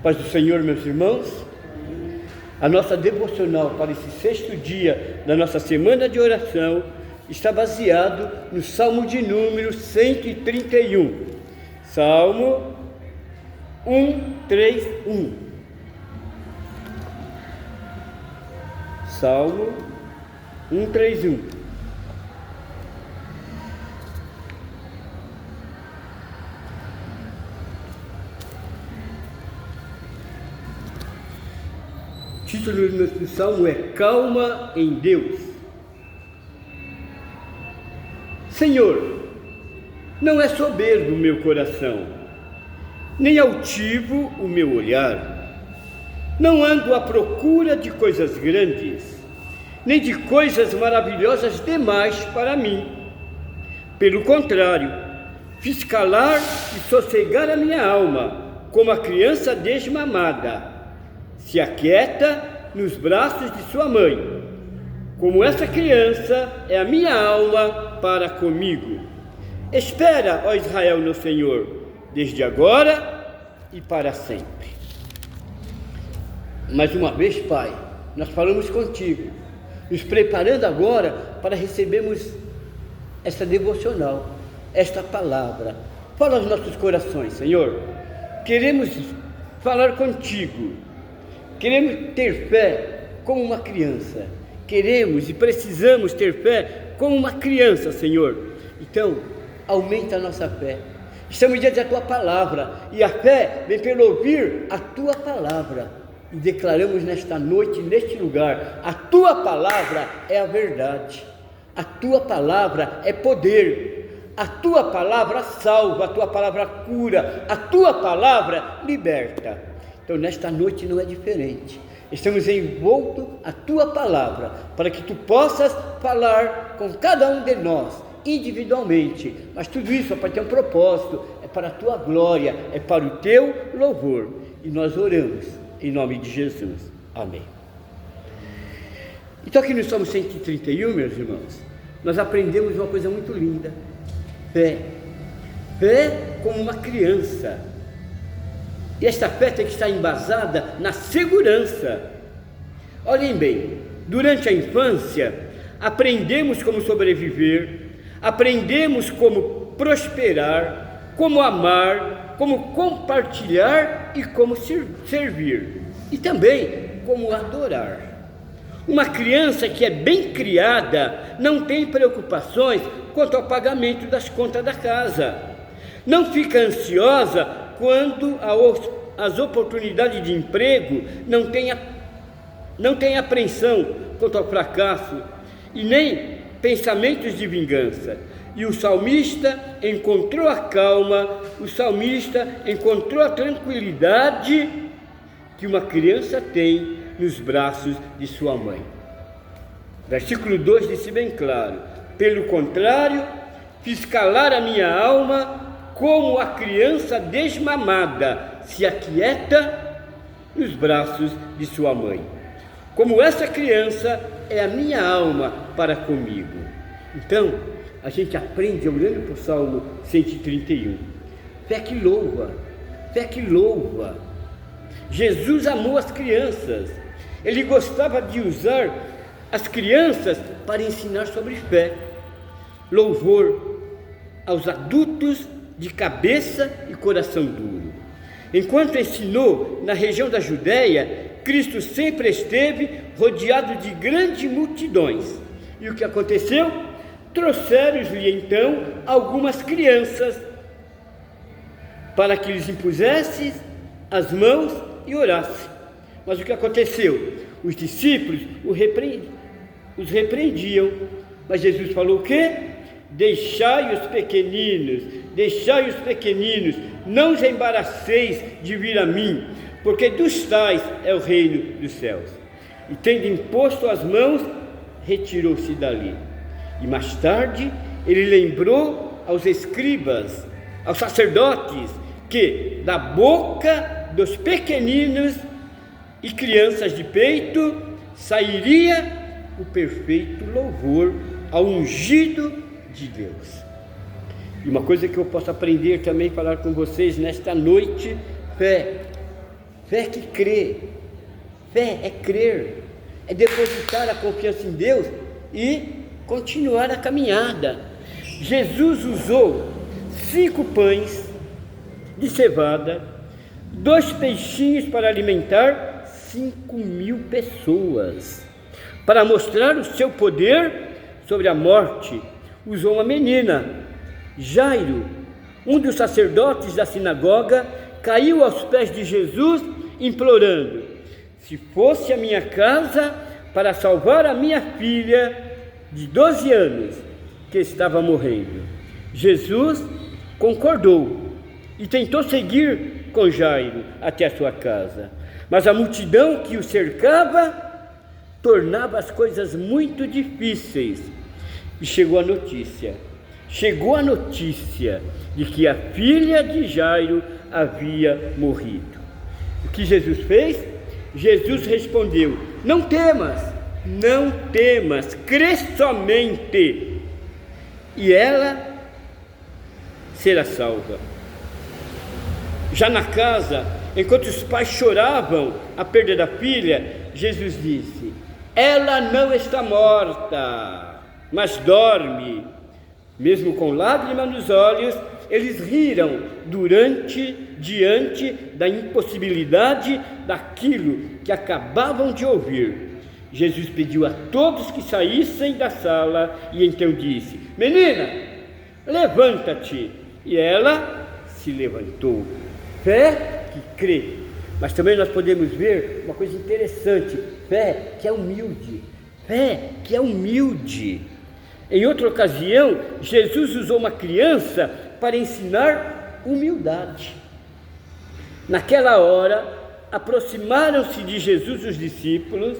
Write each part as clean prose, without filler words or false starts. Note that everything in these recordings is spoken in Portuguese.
Paz do Senhor, meus irmãos. A nossa devocional para esse sexto dia da nossa semana de oração está baseado no Salmo de número 131. Salmo 131. Salmo 131. O título do salmo é Calma em Deus. Senhor, não é soberbo o meu coração, nem altivo o meu olhar. Não ando à procura de coisas grandes, nem de coisas maravilhosas demais para mim. Pelo contrário, fiz calar e sossegar a minha alma, como a criança desmamada. Se aquieta nos braços de sua mãe. Como essa criança é a minha alma para comigo. Espera, ó Israel, no Senhor, desde agora e para sempre. Mais uma vez, Pai, nós falamos contigo, nos preparando agora para recebermos esta devocional, esta palavra. Fala aos nossos corações, Senhor. Queremos falar contigo. Queremos ter fé como uma criança. Queremos e precisamos ter fé como uma criança, Senhor. Então, aumenta a nossa fé. Estamos diante da Tua Palavra, e a fé vem pelo ouvir a Tua Palavra. E declaramos nesta noite, neste lugar, a Tua Palavra é a verdade. A Tua Palavra é poder. A Tua Palavra salva, a Tua Palavra cura, a Tua Palavra liberta. Então, nesta noite não é diferente. Estamos envoltos a Tua Palavra, para que Tu possas falar com cada um de nós, individualmente. Mas tudo isso é para ter um propósito, é para a Tua glória, é para o Teu louvor. E nós oramos em nome de Jesus. Amém. Então, aqui no Salmo 131, meus irmãos, nós aprendemos uma coisa muito linda: fé. Fé como uma criança. E esta fé tem que estar embasada na segurança. Olhem bem, durante a infância, aprendemos como sobreviver, aprendemos como prosperar, como amar, como compartilhar e como servir. E também como adorar. Uma criança que é bem criada não tem preocupações quanto ao pagamento das contas da casa. Não fica ansiosa quando as oportunidades de emprego, não tem apreensão quanto ao fracasso e nem pensamentos de vingança. E o salmista encontrou a calma, o salmista encontrou a tranquilidade que uma criança tem nos braços de sua mãe. Versículo 2 disse bem claro: pelo contrário, fiz calar a minha alma como a criança desmamada se aquieta nos braços de sua mãe. Como essa criança é a minha alma para comigo. Então, a gente aprende olhando para o Salmo 131. Fé que louva, fé que louva. Jesus amou as crianças. Ele gostava de usar as crianças para ensinar sobre fé. Louvor aos adultos de cabeça e coração duro. Enquanto ensinou na região da Judéia, Cristo sempre esteve rodeado de grandes multidões. E o que aconteceu? Trouxeram-lhe então algumas crianças para que lhes impusesse as mãos e orasse. Mas o que aconteceu? Os discípulos os repreendiam. Mas Jesus falou o quê? Deixai os pequeninos, não os embaraceis de vir a mim, porque dos tais é o reino dos céus. E tendo imposto as mãos, retirou-se dali. E mais tarde, ele lembrou aos escribas, aos sacerdotes, que da boca dos pequeninos e crianças de peito sairia o perfeito louvor ao ungido de Deus. E uma coisa que eu posso aprender também, falar com vocês nesta noite: fé. Fé que crê. Fé é crer, é depositar a confiança em Deus e continuar a caminhada. Jesus usou 5 pães de cevada, 2 peixinhos para alimentar 5.000 pessoas. Para mostrar o seu poder sobre a morte, usou uma menina. Jairo, um dos sacerdotes da sinagoga, caiu aos pés de Jesus, implorando: se fosse a minha casa para salvar a minha filha de 12 anos, que estava morrendo. Jesus concordou e tentou seguir com Jairo até a sua casa, mas a multidão que o cercava tornava as coisas muito difíceis. E chegou a notícia de que a filha de Jairo havia morrido. O que Jesus fez? Jesus respondeu: não temas, crê somente, e ela será salva. Já na casa, enquanto os pais choravam a perda da filha, Jesus disse: ela não está morta, mas dorme. Mesmo com lágrimas nos olhos, eles riram diante da impossibilidade daquilo que acabavam de ouvir. Jesus pediu a todos que saíssem da sala e então disse: menina, levanta-te. E ela se levantou. Fé que crê. Mas também nós podemos ver uma coisa interessante: fé que é humilde. Em outra ocasião, Jesus usou uma criança para ensinar humildade. Naquela hora, aproximaram-se de Jesus os discípulos,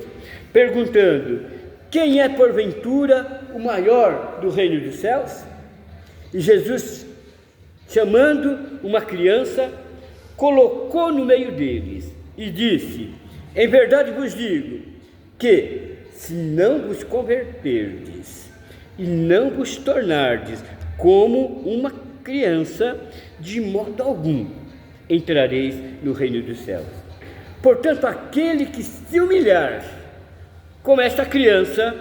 perguntando: quem é porventura o maior do reino dos céus? E Jesus, chamando uma criança, colocou no meio deles e disse: em verdade vos digo que, se não vos converterdes e não vos tornardes como uma criança, de modo algum entrareis no reino dos céus. Portanto, aquele que se humilhar como esta criança,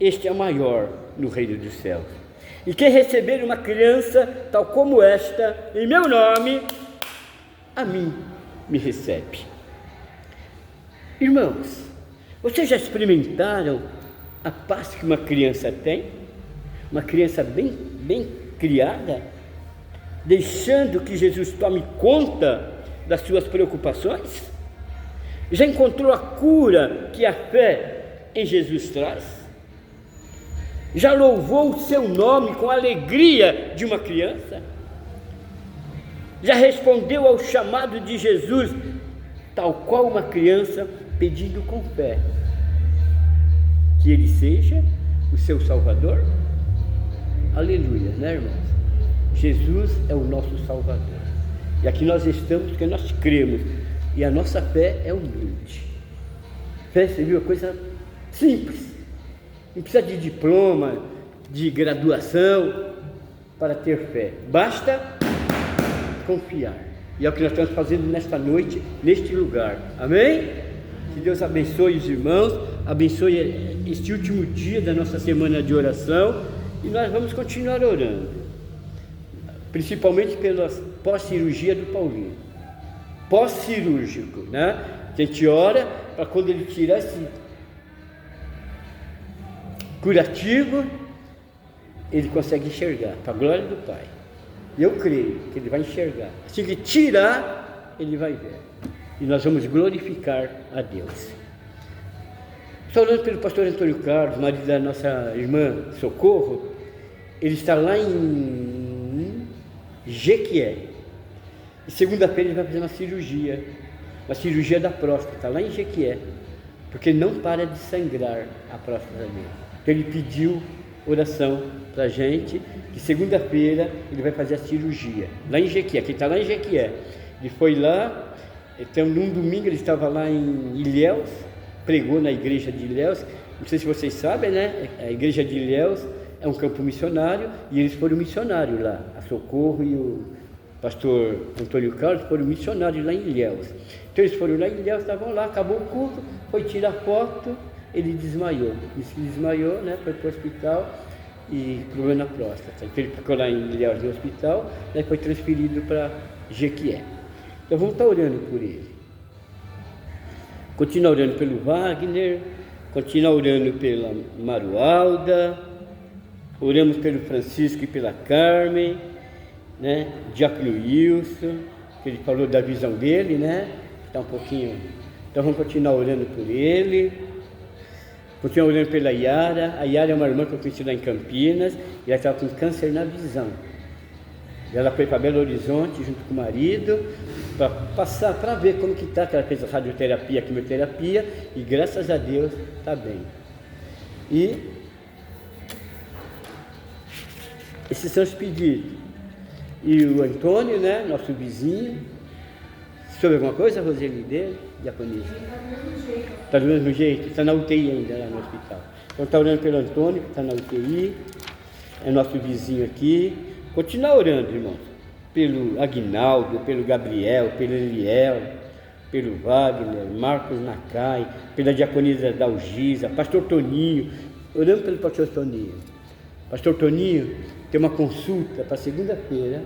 este é maior no reino dos céus. E quem receber uma criança tal como esta, em meu nome, a mim me recebe. Irmãos, vocês já experimentaram a paz que uma criança tem? Uma criança bem criada, deixando que Jesus tome conta das suas preocupações? Já encontrou a cura que a fé em Jesus traz? Já louvou o seu nome com a alegria de uma criança? Já respondeu ao chamado de Jesus, tal qual uma criança, pedindo com fé que Ele seja o seu Salvador? Aleluia, né, irmãos? Jesus é o nosso Salvador. E aqui nós estamos porque nós cremos. E a nossa fé é humilde. Fé, você viu, uma coisa simples. Não precisa de diploma, de graduação para ter fé. Basta confiar. E é o que nós estamos fazendo nesta noite, neste lugar. Amém? Que Deus abençoe os irmãos, abençoe este último dia da nossa semana de oração. E nós vamos continuar orando, principalmente pela pós-cirurgia do Paulinho. Pós-cirúrgico, né? A gente ora para quando ele tirar esse curativo, ele consegue enxergar, para a glória do Pai. E eu creio que ele vai enxergar. Assim que tirar, ele vai ver. E nós vamos glorificar a Deus. Estou orando pelo pastor Antônio Carlos, marido da nossa irmã Socorro. Ele está lá em Jequié. E segunda-feira ele vai fazer uma cirurgia da próstata, lá em Jequié, porque não para de sangrar a próstata dele. Então ele pediu oração para a gente, que segunda-feira ele vai fazer a cirurgia, lá em Jequié, que está lá em Jequié. Ele foi lá, então num domingo ele estava lá em Ilhéus, pregou na igreja de Ilhéus. Não sei se vocês sabem, né? A igreja de Ilhéus é um campo missionário, e eles foram missionários lá, a Socorro e o pastor Antônio Carlos, foram missionários lá em Ilhéus. Então eles foram lá em Ilhéus, estavam lá, acabou o culto, foi tirar foto, ele desmaiou. Disse que desmaiou, né? Foi para o hospital e problema na próstata. Então ele ficou lá em Ilhéus no hospital, daí foi transferido para Jequié. Então vamos estar orando por ele. Continua orando pelo Wagner, continua orando pela Marualda, oramos pelo Francisco e pela Carmen, né? Diácono Wilson, que ele falou da visão dele, né? Está um pouquinho. Então vamos continuar orando por ele. Continuar orando pela Yara. A Yara é uma irmã que eu conheci lá em Campinas, e ela estava com câncer na visão. Ela foi para Belo Horizonte junto com o marido, para passar, para ver como que está, que ela fez a radioterapia, a quimioterapia, e graças a Deus está bem. E esses são os pedidos. E o Antônio, né, nosso vizinho, soube alguma coisa, Roseli, dele? Diaconisa? Está do mesmo jeito? Está na UTI ainda, lá no hospital. Então está orando pelo Antônio, que está na UTI, é nosso vizinho aqui. Continua orando, irmãos, pelo Aguinaldo, pelo Gabriel, pelo Eliel, pelo Wagner, Marcos Nakai, pela diaconisa Dalgisa, pastor Toninho, orando pelo pastor Toninho. Pastor Toninho tem uma consulta para segunda-feira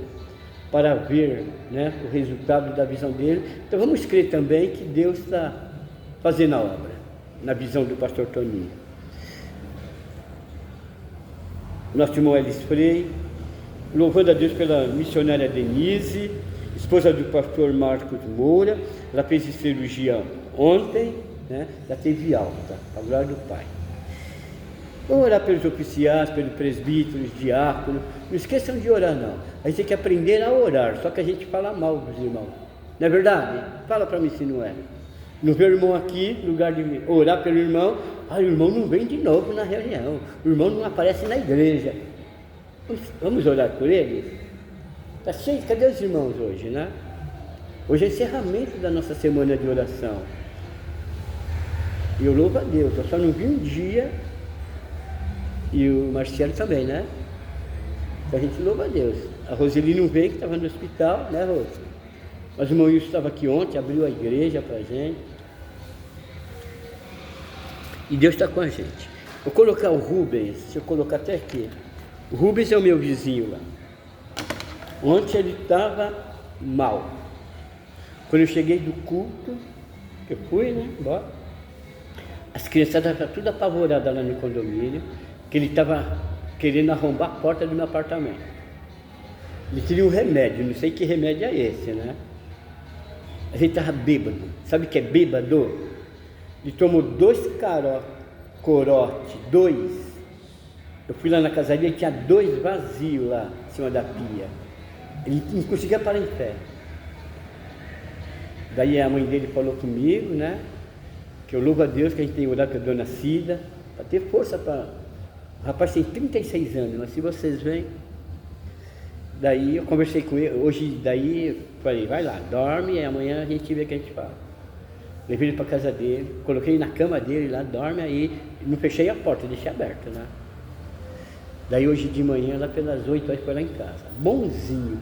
para ver, né, o resultado da visão dele. Então vamos crer também que Deus está fazendo a obra na visão do pastor Toninho. Nosso irmão Elis Frei, louvando a Deus pela missionária Denise, esposa do pastor Marcos Moura. Ela fez cirurgia ontem, né? Já teve alta, a glória do Pai. Vamos orar pelos oficiais, pelos presbíteros, diáconos. Não esqueçam de orar, não. A gente tem que aprender a orar, só que a gente fala mal dos irmãos. Não é verdade? Fala para mim se não é. Não vê o irmão aqui, no lugar de orar pelo irmão, o irmão não vem de novo na reunião, o irmão não aparece na igreja. Vamos orar por eles? Está cheio, cadê os irmãos hoje, né? Hoje é encerramento da nossa semana de oração. E eu louvo a Deus, eu só não vi um dia, e o Marcelo também, né? Então a gente louva a Deus. A Roseli não veio, que estava no hospital, né, Rose? Mas o irmão Wilson estava aqui ontem, abriu a igreja para a gente. E Deus está com a gente. Vou colocar o Rubens, deixa eu colocar até aqui. O Rubens é o meu vizinho lá. Ontem ele estava mal. Quando eu cheguei do culto, eu fui, né? Embora. As crianças estavam tudo apavoradas lá no condomínio, que ele estava querendo arrombar a porta do meu apartamento. Ele queria um remédio, não sei que remédio é esse, né? A gente estava bêbado. Sabe o que é bêbado? Ele tomou 2 corote, 2. Eu fui lá na casaria e tinha 2 vazios lá em cima da pia. Ele não conseguia parar em pé. Daí a mãe dele falou comigo, né? Que eu louvo a Deus que a gente tem orado com a dona Cida, para ter força para... O rapaz tem 36 anos, mas se vocês veem... Daí eu conversei com ele, hoje daí eu falei, vai lá, dorme e amanhã a gente vê o que a gente fala. Levei ele para a casa dele, coloquei ele na cama dele lá, dorme aí, não fechei a porta, deixei aberta, né? Daí hoje de manhã, lá pelas 8 horas, foi lá em casa, bonzinho.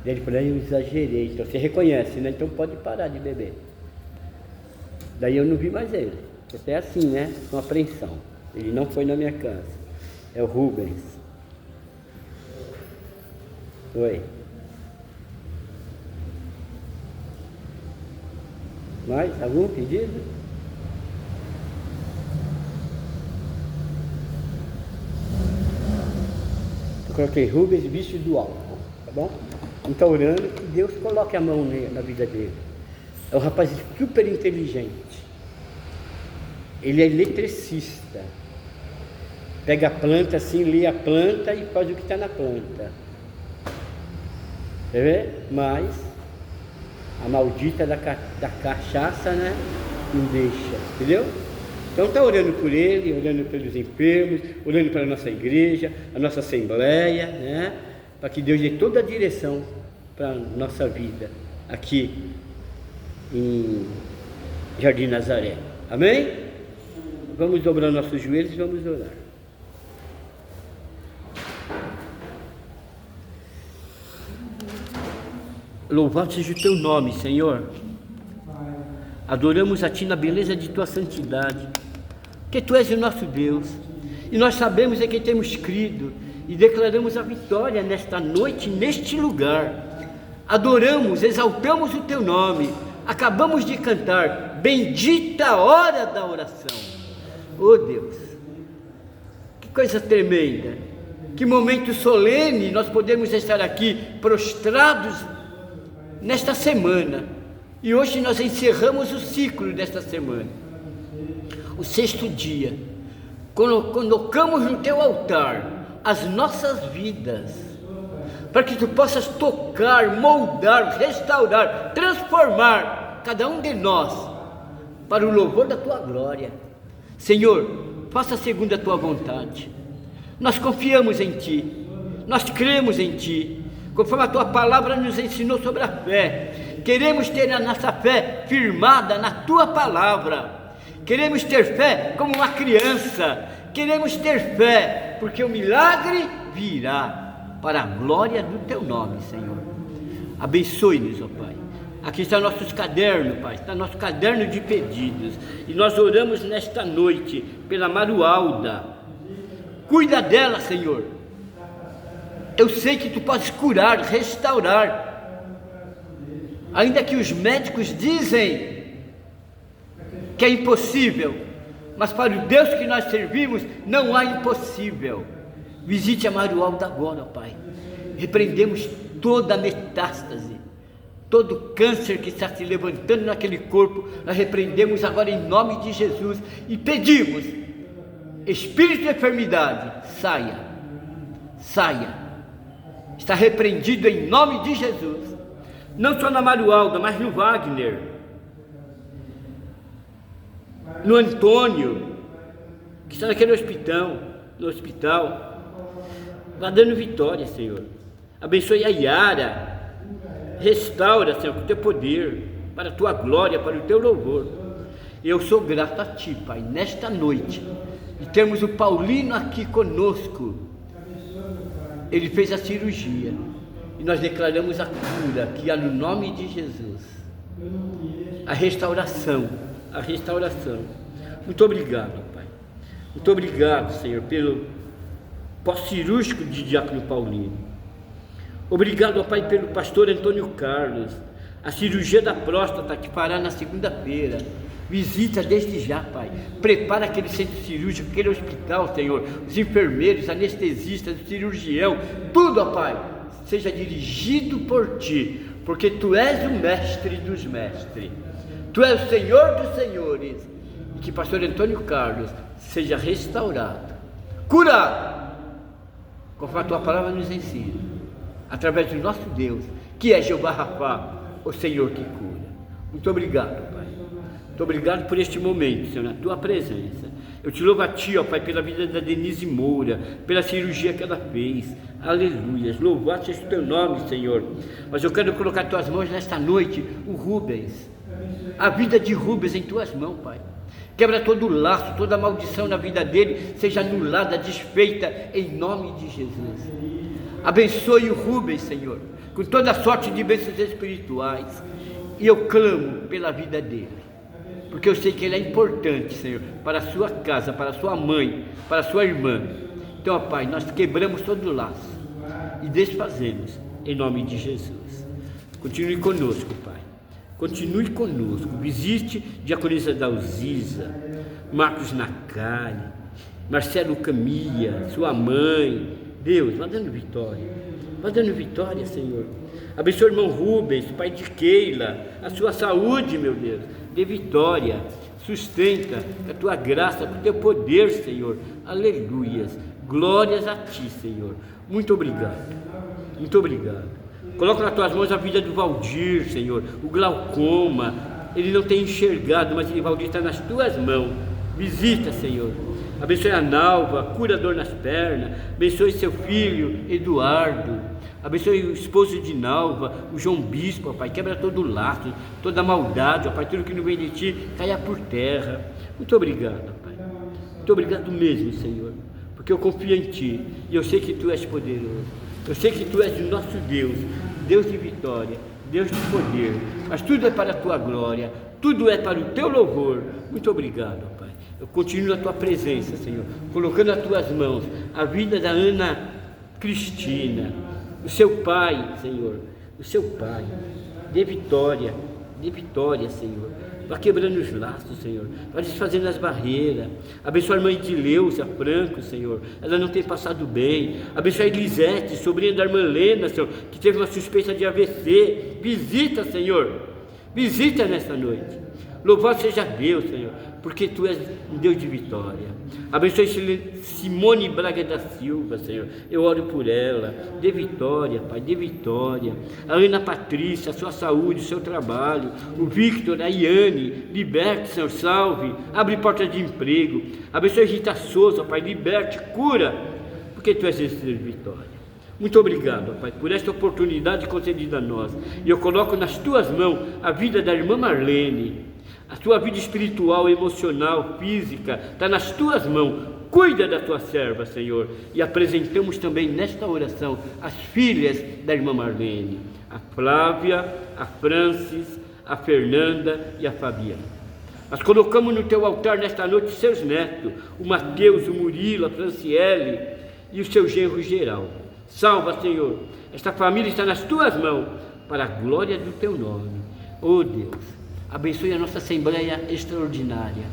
Daí ele falou, eu exagerei, então você reconhece, né? Então pode parar de beber. Daí eu não vi mais ele, porque é assim, né? Com apreensão. Ele não foi na minha casa, é o Rubens. Oi. Mais algum pedido? Eu coloquei Rubens, vício do álcool, tá bom? Não está orando que Deus coloque a mão na vida dele. É um rapaz super inteligente. Ele é eletricista. Pega a planta assim, lê a planta e faz o que está na planta. Quer ver? Mas a maldita da cachaça, né? Não deixa, entendeu? Então está orando por ele, orando pelos enfermos, orando pela nossa igreja, a nossa assembleia, né? Para que Deus dê toda a direção para a nossa vida aqui em Jardim Nazaré. Amém? Vamos dobrar nossos joelhos e vamos orar. Louvado seja o teu nome, Senhor. Adoramos a ti na beleza de tua santidade, porque tu és o nosso Deus, e nós sabemos que temos crido e declaramos a vitória nesta noite, neste lugar. Adoramos, exaltamos o teu nome, acabamos de cantar, bendita a hora da oração. Oh Deus, que coisa tremenda, que momento solene nós podemos estar aqui prostrados nesta semana. E hoje nós encerramos o ciclo desta semana, o 6º dia. Colocamos no teu altar as nossas vidas, para que tu possas tocar, moldar, restaurar, transformar cada um de nós para o louvor da tua glória. Senhor, faça segundo a tua vontade. Nós confiamos em ti, nós cremos em ti, conforme a tua palavra nos ensinou sobre a fé. Queremos ter a nossa fé firmada na tua palavra. Queremos ter fé como uma criança. Queremos ter fé, porque o milagre virá para a glória do teu nome, Senhor. Abençoe-nos, ó Pai. Aqui está nossos cadernos, Pai. Está nosso caderno de pedidos. E nós oramos nesta noite pela Marualda. Cuida dela, Senhor. Eu sei que tu podes curar, restaurar. Ainda que os médicos dizem que é impossível, mas para o Deus que nós servimos não há impossível. Visite a Marualda agora, Pai. Repreendemos toda a metástase, todo câncer que está se levantando naquele corpo, nós repreendemos agora em nome de Jesus e pedimos: espírito de enfermidade, saia, saia. Está repreendido em nome de Jesus. Não só na Marualda, mas no Wagner, no Antônio, que está naquele no hospital, vai dando vitória, Senhor. Abençoe a Yara, restaura, Senhor, com o teu poder, para a tua glória, para o teu louvor. Eu sou grato a ti, Pai, nesta noite, de termos o Paulino aqui conosco. Ele fez a cirurgia. E nós declaramos a cura que há no nome de Jesus. A restauração, a restauração. Muito obrigado, Pai. Muito obrigado, Senhor, pelo pós-cirúrgico de Diácono Paulino. Obrigado, ó Pai, pelo pastor Antônio Carlos. A cirurgia da próstata que fará na segunda-feira. Visita desde já, Pai. Prepara aquele centro cirúrgico, aquele hospital, Senhor. Os enfermeiros, anestesistas, o cirurgião, tudo, ó Pai, seja dirigido por ti, porque tu és o mestre dos mestres, tu és o Senhor dos senhores, e que pastor Antônio Carlos seja restaurado, curado, conforme a tua palavra nos ensina, através do nosso Deus, que é Jeová Rafá, o Senhor que cura. Muito obrigado, Pai. Muito obrigado por este momento, Senhor, na tua presença. Eu te louvo a ti, ó Pai, pela vida da Denise Moura, pela cirurgia que ela fez. Aleluia. Louvado seja o teu nome, Senhor. Mas eu quero colocar em tuas mãos nesta noite o Rubens, a vida de Rubens em tuas mãos, Pai. Quebra todo o laço, toda a maldição na vida dele seja anulada, desfeita em nome de Jesus. Abençoe o Rubens, Senhor, com toda sorte de bênçãos espirituais. E eu clamo pela vida dele, porque eu sei que ele é importante, Senhor, para a sua casa, para a sua mãe, para a sua irmã. Então, ó Pai, nós quebramos todo o laço e desfazemos em nome de Jesus. Continue conosco, Pai. Continue conosco. Visite Diaconisa Dalzisa, Marcos Nacari, Marcelo Camilla, sua mãe. Deus, vai dando vitória. Vai dando vitória, Senhor. Abençoe o irmão Rubens, pai de Keila, a sua saúde, meu Deus. Dê vitória. Sustenta com a tua graça, com o teu poder, Senhor. Aleluias. Glórias a ti, Senhor. Muito obrigado. Muito obrigado. Coloca nas tuas mãos a vida do Valdir, Senhor. O glaucoma. Ele não tem enxergado, mas o Valdir está nas tuas mãos. Visita, Senhor. Abençoe a Nalva, cura a dor nas pernas. Abençoe seu filho, Eduardo. Abençoe o esposo de Nalva, o João Bispo, ó Pai. Quebra todo o laço, toda a maldade, ó Pai. Tudo que não vem de ti, caia por terra. Muito obrigado, ó Pai. Muito obrigado mesmo, Senhor. Porque eu confio em ti e eu sei que tu és poderoso. Eu sei que tu és o nosso Deus, Deus de vitória, Deus de poder, mas tudo é para a tua glória, tudo é para o teu louvor. Muito obrigado, Pai. Eu continuo na tua presença, Senhor, colocando nas tuas mãos a vida da Ana Cristina, o seu pai, Senhor, o seu pai. Dê vitória, Senhor. Vai quebrando os laços, Senhor. Vai desfazendo as barreiras. Abençoa a irmã Edileuza Franco, Senhor. Ela não tem passado bem. Abençoa a Elisete, sobrinha da irmã Lena, Senhor, que teve uma suspeita de AVC. Visita, Senhor. Visita nessa noite. Louvado seja Deus, Senhor, porque Tu és um Deus de vitória. Abençoe Simone Braga da Silva, Senhor. Eu oro por ela. Dê vitória, Pai, dê vitória. A Ana Patrícia, a sua saúde, o seu trabalho. O Victor, a Iane, liberte, Senhor, salve. Abre porta de emprego. Abençoe Rita Souza, Pai, liberte, cura, porque Tu és esse Deus de vitória. Muito obrigado, Pai, por esta oportunidade concedida a nós. E eu coloco nas Tuas mãos a vida da irmã Marlene. A tua vida espiritual, emocional, física, está nas tuas mãos. Cuida da tua serva, Senhor. E apresentamos também nesta oração as filhas da irmã Marlene, a Flávia, a Francis, a Fernanda e a Fabiana. Nós colocamos no teu altar nesta noite seus netos, o Mateus, o Murilo, a Franciele e o seu genro Geraldo. Salva, Senhor. Esta família está nas tuas mãos, para a glória do teu nome. Oh Deus, abençoe a nossa Assembleia Extraordinária.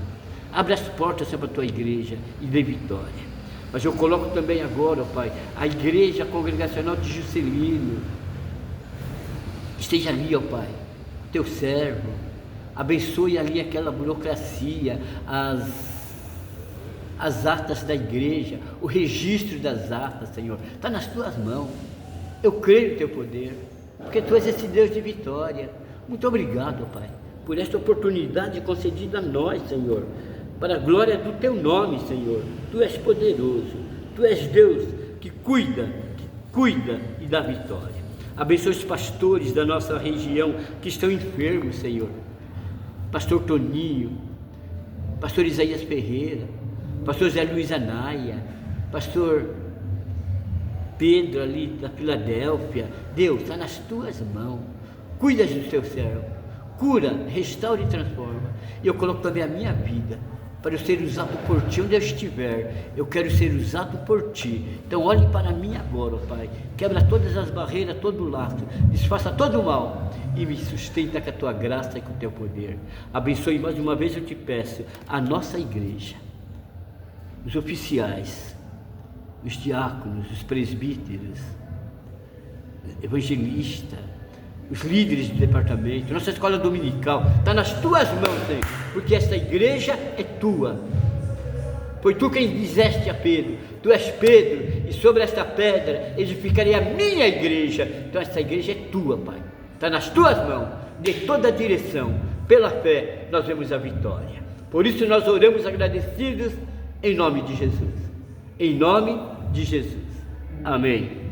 Abre as portas para a tua igreja e dê vitória. Mas eu coloco também agora, ó Pai, a igreja congregacional de Juscelino. Esteja ali, ó Pai, teu servo. Abençoe ali aquela burocracia, as atas da igreja, o registro das atas, Senhor. Está nas tuas mãos. Eu creio no teu poder, porque Tu és esse Deus de vitória. Muito obrigado, Pai, por esta oportunidade concedida a nós, Senhor, para a glória do Teu nome, Senhor. Tu és poderoso, Tu és Deus que cuida e dá vitória. Abençoe os pastores da nossa região que estão enfermos, Senhor. Pastor Toninho, Pastor Isaías Ferreira, Pastor Zé Luiz Anaia, Pastor Pedro ali da Filadélfia. Deus, está nas Tuas mãos. Cuida do Teu servo. Cura, restaura e transforma. E eu coloco também a minha vida para eu ser usado por Ti onde eu estiver. Eu quero ser usado por Ti. Então olhe para mim agora, ó Pai. Quebra todas as barreiras, todo o laço, desfaça todo o mal e me sustenta com a Tua graça e com o Teu poder. Abençoe mais uma vez, eu te peço, a nossa igreja, os oficiais, os diáconos, os presbíteros, evangelistas, os líderes do departamento, nossa escola dominical, está nas Tuas mãos, Senhor, porque esta igreja é Tua. Foi Tu quem disseste a Pedro: Tu és Pedro, e sobre esta pedra edificarei a minha igreja. Então esta igreja é Tua, Pai, está nas Tuas mãos, de toda a direção. Pela fé nós vemos a vitória. Por isso nós oramos agradecidos em nome de Jesus. Em nome de Jesus. Amém.